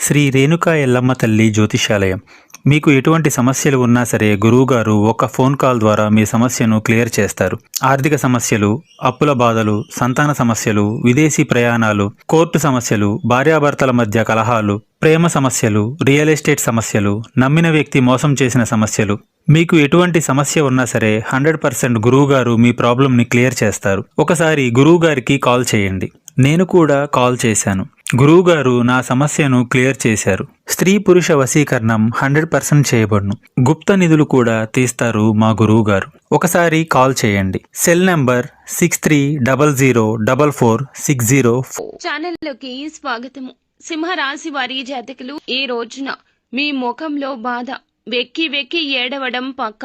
శ్రీ రేణుకా ఎల్లమ్మ తల్లి జ్యోతిష్యాలయం. మీకు ఎటువంటి సమస్యలు ఉన్నా సరే గురువుగారు ఒక ఫోన్ కాల్ ద్వారా మీ సమస్యను క్లియర్ చేస్తారు. ఆర్థిక సమస్యలు, అప్పుల బాధలు, సంతాన సమస్యలు, విదేశీ ప్రయాణాలు, కోర్టు సమస్యలు, భార్యాభర్తల మధ్య కలహాలు, ప్రేమ సమస్యలు, రియల్ ఎస్టేట్ సమస్యలు, నమ్మిన వ్యక్తి మోసం చేసిన సమస్యలు, మీకు ఎటువంటి సమస్య ఉన్నా సరే 100% గురువుగారు మీ ప్రాబ్లంని క్లియర్ చేస్తారు. ఒకసారి గురువుగారికి కాల్ చేయండి. నేను కూడా కాల్ చేశాను. గురువుగారు నా సమస్యను క్లియర్ చేశారు. స్త్రీ పురుష వశీకరణం 100% చేయబడును. గుప్త నిధులు కూడా తీస్తారు మా గురువుగారు. ఒకసారి కాల్ చేయండి. Cell number 6300444604. ఛానల్లోకి స్వాగతము. సింహరాశి వారి జాతకులు, ఈ రోజున మీ ముఖంలో బాధ, వెక్కి వెక్కి ఏడవడం పక్క.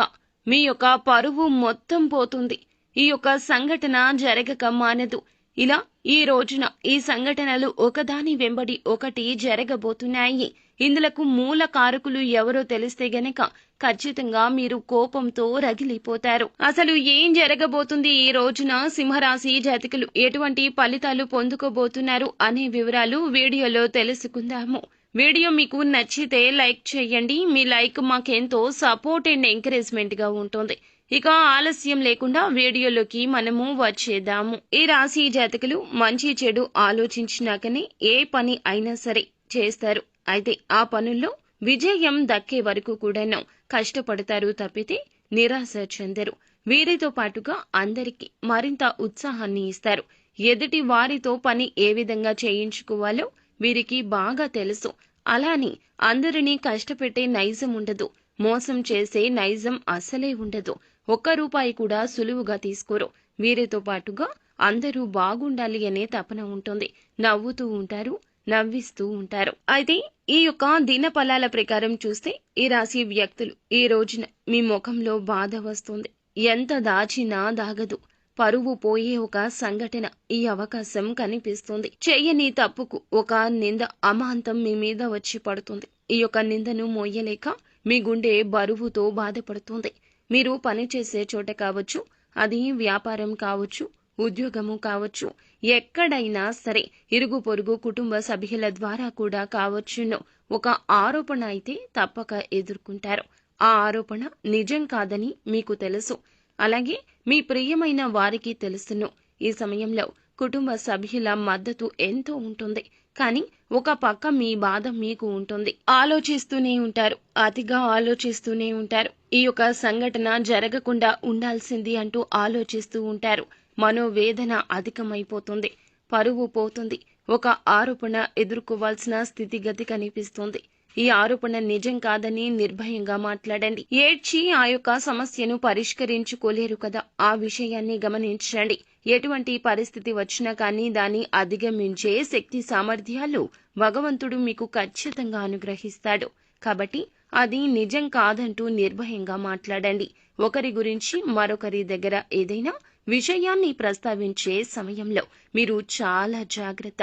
మీ యొక్క పరువు మొత్తం పోతుంది. ఈ యొక్క సంఘటన జరగక మానదు. ఇలా ఈ రోజున ఈ సంఘటనలు ఒకదాని వెంబడి ఒకటి జరగబోతున్నాయి. ఇందులకు మూల కారకులు ఎవరో తెలిస్తే గనక ఖచ్చితంగా మీరు కోపంతో రగిలిపోతారు. అసలు ఏం జరగబోతుంది ఈ రోజున, సింహరాశి జాతకులు ఎటువంటి ఫలితాలు పొందుకోబోతున్నారు అనే వివరాలు వీడియోలో తెలుసుకుందాము. వీడియో మీకు నచ్చితే లైక్ చేయండి. మీ లైక్ మాకెంతో సపోర్ట్ అండ్ ఎంకరేజ్మెంట్ గా ఉంటుంది. ఇక ఆలస్యం లేకుండా వీడియోలోకి మనము వచ్చేద్దాము. ఈ రాశి జాతకులు మంచి చెడు ఆలోచించినాకనే ఏ పని అయినా సరే చేస్తారు. అయితే ఆ పనుల్లో విజయం దక్కే వరకు కూడాను కష్టపడతారు తప్పితే నిరాశ చెందరు. వీరితో పాటుగా అందరికీ మరింత ఉత్సాహాన్ని ఇస్తారు. ఎదుటి వారితో పని ఏ విధంగా చేయించుకోవాలో వీరికి బాగా తెలుసు. అలాని అందరినీ కష్టపెట్టే నైజం ఉండదు. మోసం చేసే నైజం అసలే ఉండదు. ఒక్క రూపాయి కూడా సులువుగా తీసుకోరు. వీరితో పాటుగా అందరూ బాగుండాలి అనే తపన ఉంటుంది. నవ్వుతూ ఉంటారు, నవ్విస్తూ ఉంటారు. అయితే ఈ యొక్క దిన ఫలాల ప్రకారం చూస్తే ఈ రాశి వ్యక్తులు ఈ రోజున మీ ముఖంలో బాధ వస్తుంది. ఎంత దాచినా దాగదు. పరువు పోయే ఒక సంఘటన ఈ అవకాశం కనిపిస్తుంది. చెయ్యని తప్పుకు ఒక నింద అమాంతం మీ మీద వచ్చి పడుతుంది. ఈ యొక్క నిందను మోయలేక మీ గుండె బరువుతో బాధపడుతుంది. మీరు పనిచేసే చోట కావచ్చు, అది వ్యాపారం కావచ్చు, ఉద్యోగము కావచ్చు, ఎక్కడైనా సరే ఇరుగు పొరుగు కుటుంబ సభ్యుల ద్వారా కూడా కావచ్చును ఒక ఆరోపణ అయితే తప్పక ఎదుర్కొంటారు. ఆ ఆరోపణ నిజం కాదని మీకు తెలుసు. అలాగే మీ ప్రియమైన వారికి తెలుసును. ఈ సమయంలో కుటుంబ సభ్యుల మద్దతు ఎంతో ఉంటుంది. కానీ ఒక పక్క మీ బాధ మీకు ఉంటుంది. ఆలోచిస్తూనే ఉంటారు, అతిగా ఆలోచిస్తూనే ఉంటారు. ఈ యొక్క సంఘటన జరగకుండా ఉండాల్సింది అంటూ ఆలోచిస్తూ ఉంటారు. మనోవేదన అధికమైపోతుంది. పరువు పోతుంది. ఒక ఆరోపణ ఎదుర్కోవాల్సిన స్థితిగతి కనిపిస్తుంది. ఈ ఆరోపణ నిజం కాదని నిర్భయంగా మాట్లాడండి. ఏడ్చి ఆ యొక్క సమస్యను పరిష్కరించుకోలేరు కదా, ఆ విషయాన్ని గమనించండి. ఎటువంటి పరిస్థితి వచ్చినా కానీ దాన్ని అధిగమించే శక్తి సామర్థ్యాలు భగవంతుడు మీకు ఖచ్చితంగా అనుగ్రహిస్తాడు. కాబట్టి అది నిజం కాదంటూ నిర్భయంగా మాట్లాడండి. ఒకరి గురించి మరొకరి దగ్గర ఏదైనా విషయాన్ని ప్రస్తావించే సమయంలో మీరు చాలా జాగ్రత్త.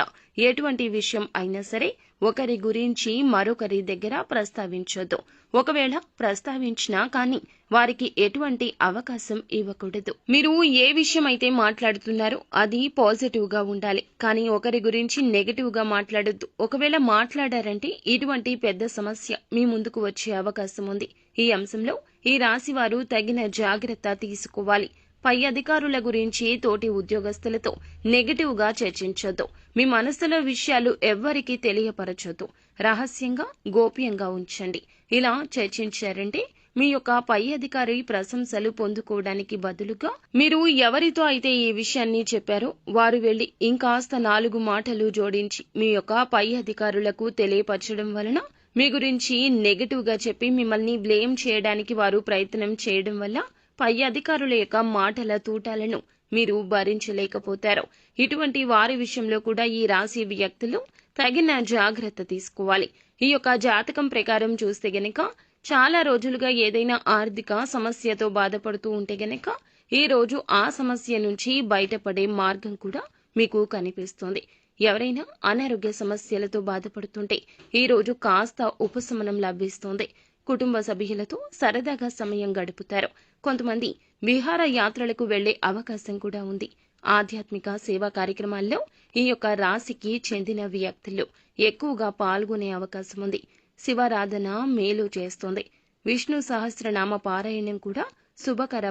ఎటువంటి విషయం అయినా సరే ఒకరి గురించి మరొకరి దగ్గర ప్రస్తావించొద్దు. ఒకవేళ ప్రస్తావించినా కానీ వారికి ఎటువంటి అవకాశం ఇవ్వకూడదు. మీరు ఏ విషయం అయితే మాట్లాడుతున్నారో అది పాజిటివ్ గా ఉండాలి, కానీ ఒకరి గురించి నెగటివ్ గా మాట్లాడొద్దు. ఒకవేళ మాట్లాడారంటే ఇటువంటి పెద్ద సమస్య మీ ముందుకు వచ్చే అవకాశం ఉంది. ఈ అంశంలో ఈ రాశి వారు తగిన జాగ్రత్త తీసుకోవాలి. పై అధికారుల గురించి తోటి ఉద్యోగస్తులతో నెగటివ్ గా చర్చించొద్దు. మీ మనసులో విషయాలు ఎవ్వరికీ తెలియపరచొద్దు. రహస్యంగా గోప్యంగా ఉంచండి. ఇలా చర్చించారంటే మీ యొక్క పై అధికారి ప్రశంసలు పొందుకోవడానికి బదులుగా మీరు ఎవరితో అయితే ఈ విషయాన్ని చెప్పారో వారు వెళ్లి ఇంకాస్త 4 మాటలు జోడించి మీ యొక్క పై అధికారులకు తెలియపరచడం వలన మీ గురించి నెగటివ్ గా చెప్పి మిమ్మల్ని బ్లేమ్ చేయడానికి వారు ప్రయత్నం చేయడం వల్ల పై అధికారుల యొక్క మాటల తూటాలను మీరు భరించలేకపోతారు. ఇటువంటి వారి విషయంలో కూడా ఈ రాశి వ్యక్తులు తగిన జాగ్రత్త తీసుకోవాలి. ఈ యొక్క జాతకం ప్రకారం చూస్తే గనక చాలా రోజులుగా ఏదైనా ఆర్థిక సమస్యతో బాధపడుతూ ఉంటే గనక ఈ రోజు ఆ సమస్య నుంచి బయటపడే మార్గం కూడా మీకు కనిపిస్తుంది. ఎవరైనా అనారోగ్య సమస్యలతో బాధపడుతుంటే ఈ రోజు కాస్త ఉపశమనం లభిస్తుంది. కుటుంబ సభ్యులతో సరదాగా సమయం గడుపుతారు. కొంతమంది విహార యాత్రలకు వెళ్లే అవకాశం కూడా ఉంది. ఆధ్యాత్మిక సేవా కార్యక్రమాల్లో ఈ యొక్క రాశికి చెందిన వ్యక్తులు ఎక్కువగా పాల్గొనే అవకాశం ఉంది. శివారాధన మేలు చేస్తుంది. విష్ణు సహస్రనామ పారాయణం కూడా శుభకర